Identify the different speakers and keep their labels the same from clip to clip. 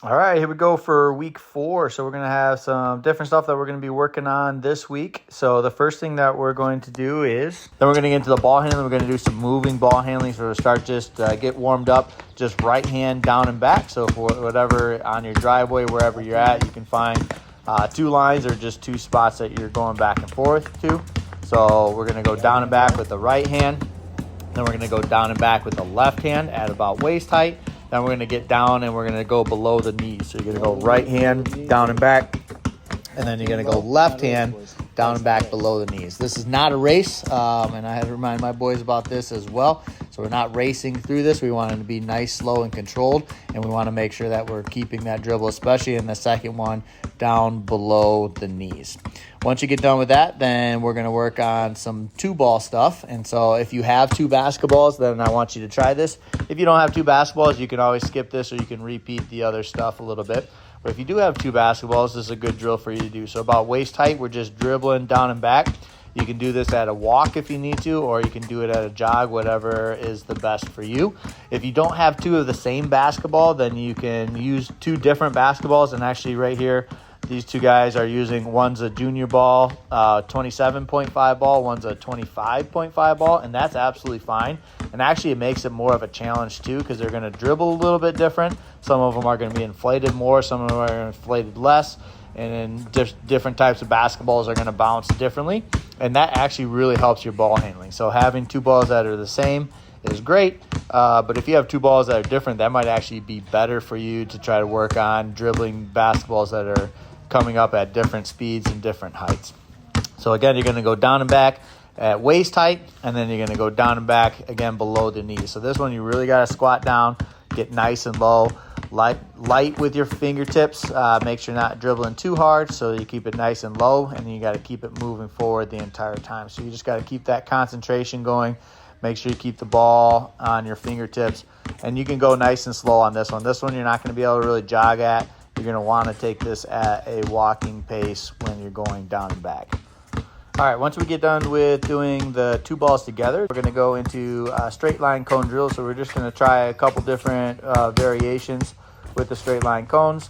Speaker 1: All right, here we go for week 4. So we're going to have some different stuff that we're going to be working on this week. So the first thing that we're going to do is, then we're going to get into the ball handling. We're going to do some moving ball handling. So to start, just get warmed up, just right hand down and back. So for whatever on your driveway, wherever you're at, you can find 2 lines or just 2 spots that you're going back and forth to. So we're going to go down and back with the right hand. Then we're going to go down and back with the left hand at about waist height. Then we're going to get down and we're going to go below the knees. So you're going to go right hand down and back, and then you're going to go left hand down and back below the knees. This is not a race, and I had to remind my boys about this as well. So we're not racing through this. We want it to be nice, slow, and controlled, and we want to make sure that we're keeping that dribble, especially in the second one, down below the knees. Once you get done with that, then we're going to work on some 2-ball stuff. And so if you have 2 basketballs, then I want you to try this. If you don't have 2 basketballs, you can always skip this, or you can repeat the other stuff a little bit. But if you do have 2 basketballs, this is a good drill for you to do. So about waist height, we're just dribbling down and back. You can do this at a walk if you need to, or you can do it at a jog, whatever is the best for you. If you don't have 2 of the same basketball, then you can use 2 different basketballs. And actually right here, these 2 guys are using, one's a junior ball, 27.5 ball, one's a 25.5 ball, and that's absolutely fine. And actually it makes it more of a challenge too, because they're going to dribble a little bit different. Some of them are going to be inflated more, some of them are inflated less, and then different types of basketballs are going to bounce differently. And that actually really helps your ball handling. So having 2 balls that are the same is great, but if you have 2 balls that are different, that might actually be better for you to try to work on dribbling basketballs that are coming up at different speeds and different heights. So again, you're going to go down and back at waist height, and then you're going to go down and back again below the knees. So this one, you really got to squat down, get nice and low, light with your fingertips. Make sure you're not dribbling too hard, so you keep it nice and low, and you got to keep it moving forward the entire time. So you just got to keep that concentration going. Make sure you keep the ball on your fingertips, and you can go nice and slow on this one. This one you're not going to be able to really jog at. You're going to want to take this at a walking pace when you're going down and back. All right, once we get done with doing the 2 balls together, we're going to go into straight line cone drill. So we're just going to try a couple different variations with the straight line cones.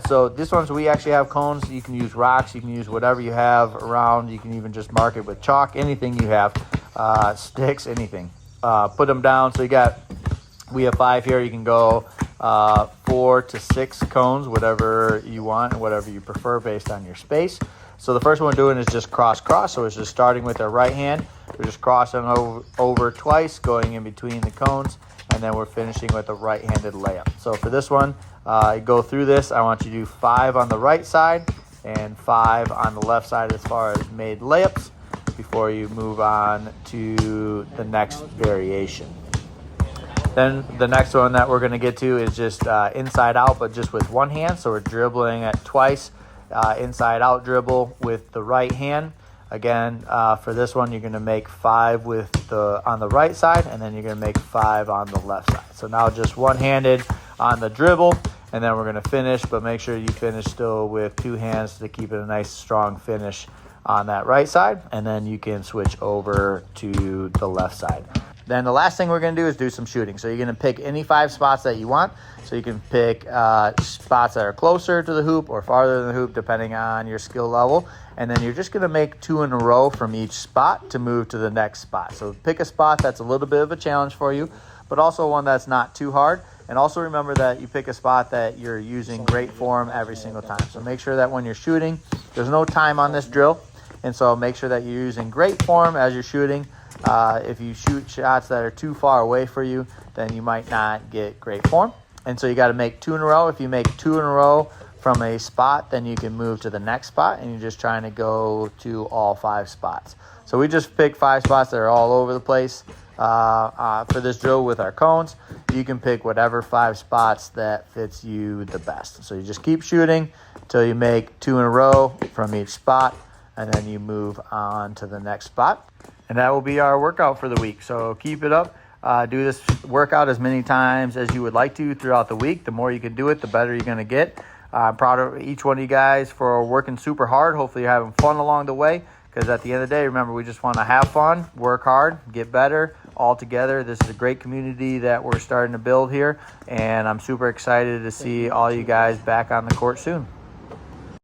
Speaker 1: So this one's, we actually have cones. You can use rocks. You can use whatever you have around. You can even just mark it with chalk, anything you have, sticks, anything. Put them down. So we have 5 here. You can go 4 to 6 cones, whatever you want and whatever you prefer based on your space. So the first one we're doing is just cross. So it's just starting with our right hand. We're just crossing over twice, going in between the cones, and then we're finishing with a right-handed layup. So for this one, go through this. I want you to do 5 on the right side and 5 on the left side as far as made layups before you move on to the next variation. Then the next one that we're going to get to is just inside out, but just with one hand. So we're dribbling at twice, inside out dribble with the right hand. Again, for this one, you're going to make 5 on the right side, and then you're going to make 5 on the left side. So now just one-handed on the dribble, and then we're going to finish, but make sure you finish still with 2 hands to keep it a nice, strong finish on that right side, and then you can switch over to the left side. Then the last thing we're going to do is do some shooting. So you're going to pick any 5 spots that you want. So you can pick spots that are closer to the hoop or farther than the hoop, depending on your skill level. And then you're just going to make 2 in a row from each spot to move to the next spot. So pick a spot that's a little bit of a challenge for you, but also one that's not too hard. And also remember that you pick a spot that you're using great form every single time. So make sure that when you're shooting, there's no time on this drill. And so make sure that you're using great form as you're shooting. If you shoot shots that are too far away for you, then you might not get great form. And so you got to make 2 in a row. If you make 2 in a row from a spot, then you can move to the next spot, and you're just trying to go to all 5 spots. So we just picked 5 spots that are all over the place for this drill with our cones. You can pick whatever 5 spots that fits you the best. So you just keep shooting until you make 2 in a row from each spot, and then you move on to the next spot. And that will be our workout for the week. So keep it up. Do this workout as many times as you would like to throughout the week. The more you can do it, the better you're going to get. I'm proud of each one of you guys for working super hard. Hopefully you're having fun along the way, because at the end of the day, remember, we just want to have fun, work hard, get better, all together. This is a great community that we're starting to build here, and I'm super excited to see all you guys back on the court soon.